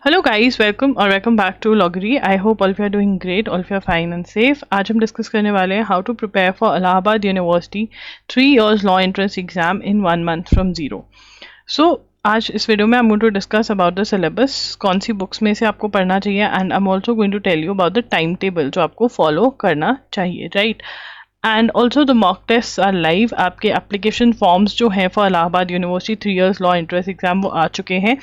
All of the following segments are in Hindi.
Hello guys, welcome back to Loggery. I hope all of you are doing great, all of you are fine and safe. आज हम डिस्कस करने वाले हैं how to prepare for Allahabad University 3 years law entrance exam in 1 month from zero. So आज इस वीडियो में I'm going to discuss about the syllabus, कौन सी बुक्स में से आपको पढ़ना चाहिए, and I'm also going to tell you about the timetable जो आपको फॉलो करना चाहिए, right? And also the mock test are live. आपके एप्लीकेशन फॉर्म्स जो हैं for Allahabad university 3 years law entrance exam वो आ चुके हैं.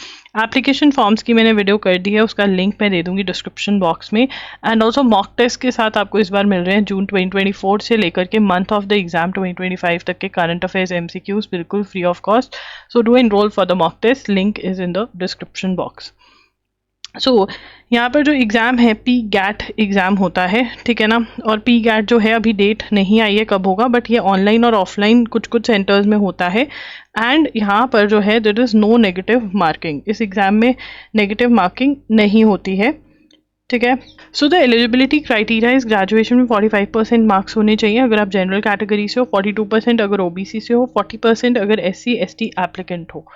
एप्लीकेशन फॉर्म्स की मैंने वीडियो कर दी है, उसका लिंक मैं दे दूंगी डिस्क्रिप्शन बॉक्स में. एंड ऑल्सो मॉक टेस्ट के साथ आपको इस बार मिल रहे हैं जून 2024 से लेकर के मंथ ऑफ द एग्जाम 2025 तक के करंट अफेयर्स MCQs बिल्कुल free of cost. So do enrol for the mock test, link is in the description box. So यहाँ पर जो एग्ज़ाम है PGAT एग्ज़ाम होता है, ठीक है ना. और PGAT जो है अभी डेट नहीं आई है कब होगा, बट ये ऑनलाइन और ऑफलाइन कुछ कुछ सेंटर्स में होता है. एंड यहाँ पर जो है there is no negative marking. इस एग्ज़ाम में नेगेटिव मार्किंग नहीं होती है, ठीक है. So the eligibility criteria is graduation में 45% मार्क्स होने चाहिए अगर आप जनरल कैटेगरी से हो, 42% अगर OBC से हो, 40% अगर SC ST एप्लीकेंट हो.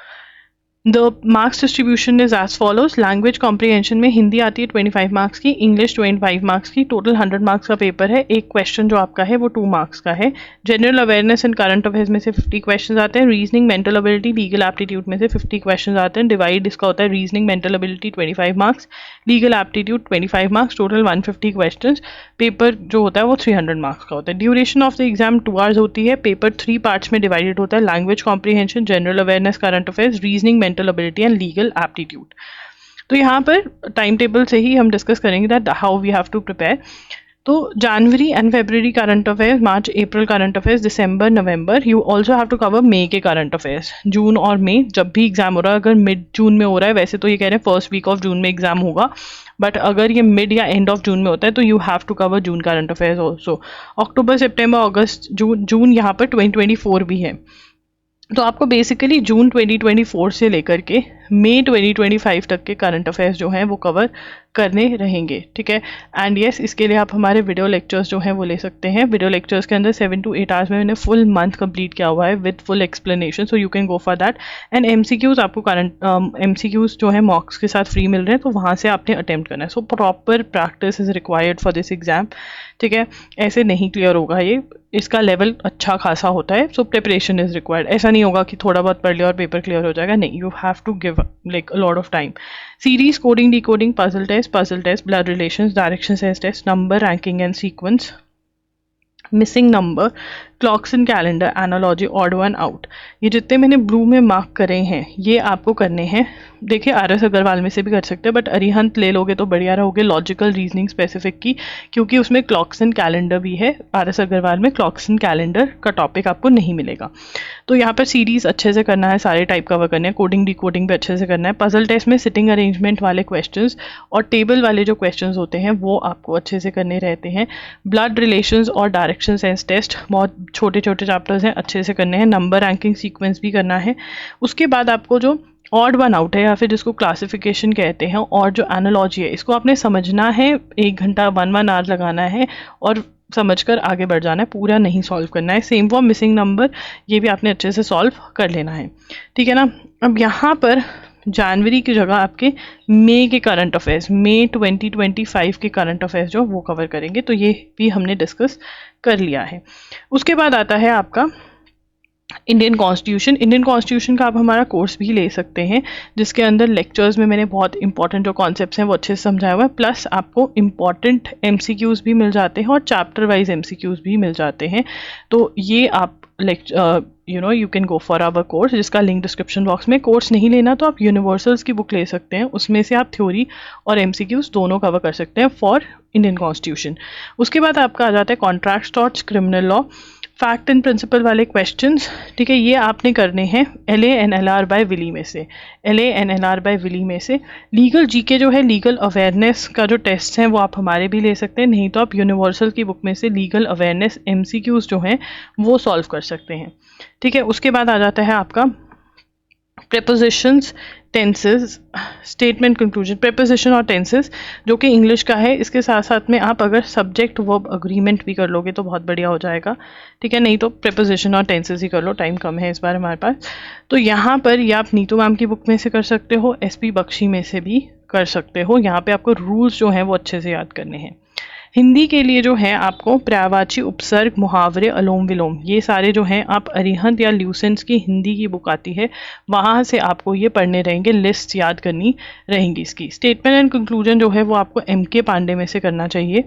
The marks distribution is as follows. Language comprehension में हिंदी आती है 25 मार्क्स की, इंग्लिश 25 मार्क्स की, टोटल 100 मार्क्स का पेपर है. एक क्वेश्चन जो आपका है वो 2 मार्क्स का है. General awareness and current affairs में से 50 क्वेश्चन आते हैं. Reasoning, mental ability, legal aptitude में से 50 क्वेश्चन आते हैं. डिवाइड इसका होता है reasoning, mental ability 25 marks, legal aptitude 25 marks, total 150 question. Paper जो होता है वो 300 मार्क्स का होता है. Duration of the exam 2 hours होती है. पेपर 3 पार्ट्स में डिवाइडेड होता है. Language comprehension, general awareness, current affairs, reasoning, mental ability and legal aptitude. तो यहाँ पर टाइम टेबल से ही हम डिस्कस करेंगे that how we have to prepare. तो January and February current affairs, March April current affairs, December November. You also have to cover May के करंट अफेयर्स. जून और मई जब भी एग्जाम हो रहा है, अगर मिड जून में हो रहा है, वैसे तो ये कह रहे हैं फर्स्ट वीक ऑफ जून में एग्जाम होगा, बट अगर ये मिड या एंड ऑफ जून में होता है तो you have to cover June current affairs also. October, सितंबर, अगस्त, जून यहाँ पर 2024 भी है. तो आपको बेसिकली जून 2024 से लेकर के मई 2025 तक के करंट अफेयर्स जो हैं वो कवर करने रहेंगे, ठीक है. एंड येस, इसके लिए आप हमारे वीडियो लेक्चर्स जो हैं वो ले सकते हैं. वीडियो लेक्चर्स के अंदर 7 to 8 आवर्स में मैंने फुल मंथ कंप्लीट किया हुआ है with full explanation, so you can go for that. And MCQs आपको करंट MCQs जो है मॉक्स के साथ फ्री मिल रहे हैं, तो वहाँ से आपने अटेम्प्ट करना है. So proper practice is required for this exam, ठीक है. ऐसे नहीं क्लियर होगा ये, इसका लेवल अच्छा खासा होता है. So preparation is required. ऐसा नहीं होगा कि थोड़ा बहुत पढ़ लिया और पेपर क्लियर हो जाएगा, नहीं. You have to give like a lot of time. Series, coding, decoding, puzzle test, blood relations, direction sense test, number, ranking and sequence, missing number, clocks in calendar, analogy, odd one out. ये जितने मैंने ब्लू में मार्क करे हैं ये आपको करने हैं. देखिए RS अग्रवाल में से भी कर सकते हैं, बट अरिहंत ले लोगे तो बढ़िया रहोगे लॉजिकल रीजनिंग स्पेसिफिक की, क्योंकि उसमें क्लॉक्स इन कैलेंडर भी है. RS अग्रवाल में क्लॉक्स इन कैलेंडर का टॉपिक आपको नहीं मिलेगा. तो यहाँ पर सीरीज अच्छे से करना है, सारे टाइप कवर करने हैं. कोडिंग डिकोडिंग भी अच्छे से करना है. पजल टेस्ट में सिटिंग अरेंजमेंट वाले क्वेश्चंस और टेबल वाले जो क्वेश्चंस होते हैं वो आपको अच्छे से करने रहते हैं. ब्लड रिलेशंस और डायरेक्शन सेंस टेस्ट बहुत छोटे छोटे चैप्टर्स हैं, अच्छे से करने हैं. नंबर, रैंकिंग, सीक्वेंस भी करना है. उसके बाद आपको जो ऑड वन आउट है या फिर जिसको क्लासिफिकेशन कहते हैं, और जो एनालॉजी है, इसको आपने समझना है. 1 घंटा 1 आवर लगाना है और समझकर आगे बढ़ जाना है, पूरा नहीं सॉल्व करना है. सेम फॉर मिसिंग नंबर, ये भी आपने अच्छे से सॉल्व कर लेना है, ठीक है ना. अब यहाँ पर जनवरी की जगह आपके मई के करंट अफेयर्स, मई 2025 के करंट अफेयर्स जो वो कवर करेंगे, तो ये भी हमने डिस्कस कर लिया है. उसके बाद आता है आपका इंडियन कॉन्स्टिट्यूशन. इंडियन कॉन्स्टिट्यूशन का आप हमारा कोर्स भी ले सकते हैं, जिसके अंदर लेक्चर्स में मैंने बहुत इंपॉर्टेंट जो कॉन्सेप्ट्स हैं वो अच्छे से समझाया हुआ है. प्लस आपको इंपॉर्टेंट MCQs भी मिल जाते हैं और चैप्टर वाइज MCQs भी मिल जाते हैं. तो ये आप you can go for our course, जिसका लिंक डिस्क्रिप्शन बॉक्स में. कोर्स नहीं लेना तो आप यूनिवर्सल्स की बुक ले सकते हैं, उसमें से आप थ्योरी और MCQs दोनों कवर कर सकते हैं फॉर इंडियन कॉन्स्टिट्यूशन. उसके बाद आपका आ जाता है contract tort, criminal law, fact and principle वाले क्वेश्चंस, ठीक है. ये आपने करने हैं LA NLR बाय विली में से, LA NLR बाय विली में से. लीगल GK जो है, लीगल अवेयरनेस का जो टेस्ट हैं वो आप हमारे भी ले सकते हैं, नहीं तो आप यूनिवर्सल की बुक में से लीगल अवेयरनेस MCQs जो हैं वो सॉल्व कर सकते हैं, ठीक है. उसके बाद आ जाता है आपका prepositions, tenses, statement, conclusion. Preposition और टेंसेस जो कि इंग्लिश का है, इसके साथ साथ में आप अगर सब्जेक्ट वर्ब अग्रीमेंट भी कर लोगे तो बहुत बढ़िया हो जाएगा, ठीक है. नहीं तो प्रेपोजिशन और टेंसेस ही कर लो, टाइम कम है इस बार हमारे पास. तो यहाँ पर ये आप नीतू मैम की बुक में से कर सकते हो, SP बख्शी में से भी कर सकते हो। यहाँ पे आपको रूल्स जो हैं वो अच्छे से याद करने हैं। हिंदी के लिए जो है आपको पर्यायवाची, उपसर्ग, मुहावरे, अलोम विलोम, ये सारे जो हैं आप अरिहंत या ल्यूसेंस की हिंदी की बुक आती है वहाँ से आपको ये पढ़ने रहेंगे, लिस्ट याद करनी रहेंगी इसकी। स्टेटमेंट एंड कंक्लूजन जो है वो आपको M.K. पांडे में से करना चाहिए।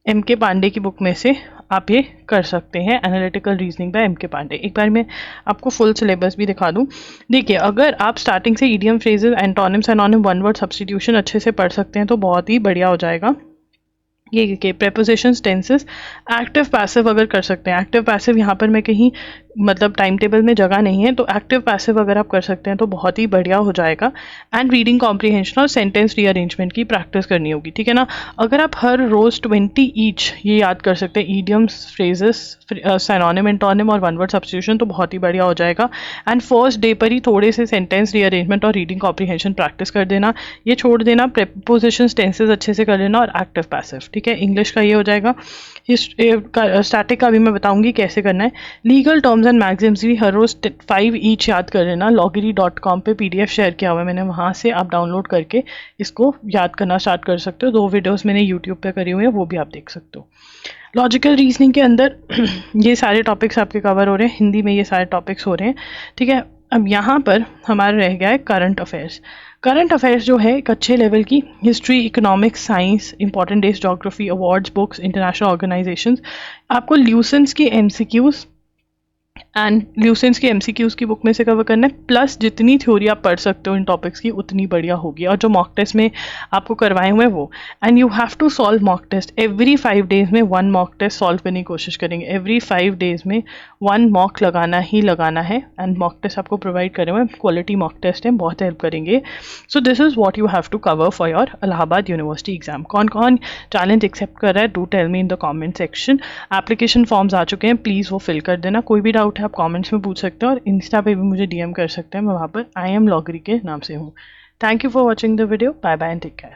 M.K. पांडे की बुक में से आप ये कर सकते हैं, analytical reasoning bye M.K. Pandey. एक बार मैं आपको फुल सिलेबस भी दिखा दूं। देखिए, अगर आप स्टार्टिंग से idiom, phrases, antonyms, synonym, one word substitution अच्छे से पढ़ सकते हैं तो बहुत ही बढ़िया हो जाएगा। ये प्रेपोजिशंस, टेंसेस, एक्टिव पैसिव अगर कर सकते हैं, एक्टिव पैसिव यहाँ पर मैं कहीं मतलब टाइम टेबल में जगह नहीं है, तो एक्टिव पैसिव अगर आप कर सकते हैं तो बहुत ही बढ़िया हो जाएगा। एंड रीडिंग कॉम्प्रीहेंशन और सेंटेंस रीअरेंजमेंट की प्रैक्टिस करनी होगी, ठीक है ना। अगर आप हर रोज 20 ईच ये याद कर सकते हैं, ईडियम्स, फ्रेजेस, सिनोनिम, एंटोनिम और वन वर्ड सब्स्टिट्यूशन, तो बहुत ही बढ़िया हो जाएगा। एंड फर्स्ट डे पर ही थोड़े से सेंटेंस रीअरेंजमेंट और रीडिंग कॉम्प्रीहेंशन प्रैक्टिस कर देना, ये छोड़ देना। प्रेपोजिशंस, टेंसेस अच्छे से कर लेना और एक्टिव पैसिव, ठीक है। इंग्लिश का ये हो जाएगा। स्टैटिक का भी मैं बताऊंगी कैसे करना है। लीगल टर्म्स एंड मैगजिम्स भी हर रोज 5 ईच याद कर लेना। loggery.com पे PDF शेयर किया हुआ है मैंने, वहाँ से आप डाउनलोड करके इसको याद करना स्टार्ट कर सकते हो। 2 वीडियोस मैंने यूट्यूब पे करी हुई है, वो भी आप देख सकते हो। लॉजिकल रीजनिंग के अंदर ये सारे टॉपिक्स आपके कवर हो रहे हैं, हिंदी में ये सारे टॉपिक्स हो रहे हैं, ठीक है। अब यहाँ पर हमारा रह गया है करंट अफेयर्स। करंट अफेयर्स जो है एक अच्छे लेवल की history, economics, science, important days, geography, awards, books, international organisations, आपको ल्यूसेंस की MCQs एंड ल्यूसेंस की MCQs की बुक में से कवर करना है। प्लस जितनी थ्योरी आप पढ़ सकते हो इन टॉपिक्स की उतनी बढ़िया होगी, और जो मॉक टेस्ट में आपको करवाए हुए हैं वो। And you have to solve mock test every 5 days में। 1 मॉक टेस्ट सॉल्व करने की कोशिश करेंगे, एवरी 5 डेज में 1 मॉक लगाना ही लगाना है। एंड मॉक टेस्ट आपको प्रोवाइड करे हुए क्वालिटी मॉक टेस्ट हैं, बहुत हेल्प करेंगे। So this is what you have to cover for your Allahabad university exam. कौन कौन चैलेंज एक्सेप्ट कर रहा है, do tell me in the comment section. Application forms आ चुके हैं, प्लीज़ वो फिल कर देना। कोई भी डाउट है आप कमेंट्स में पूछ सकते हैं, और इंस्टा पे भी मुझे DM कर सकते हैं, मैं वहाँ पर I am Loggery के नाम से हूँ। Thank you for watching the video, bye bye and take care.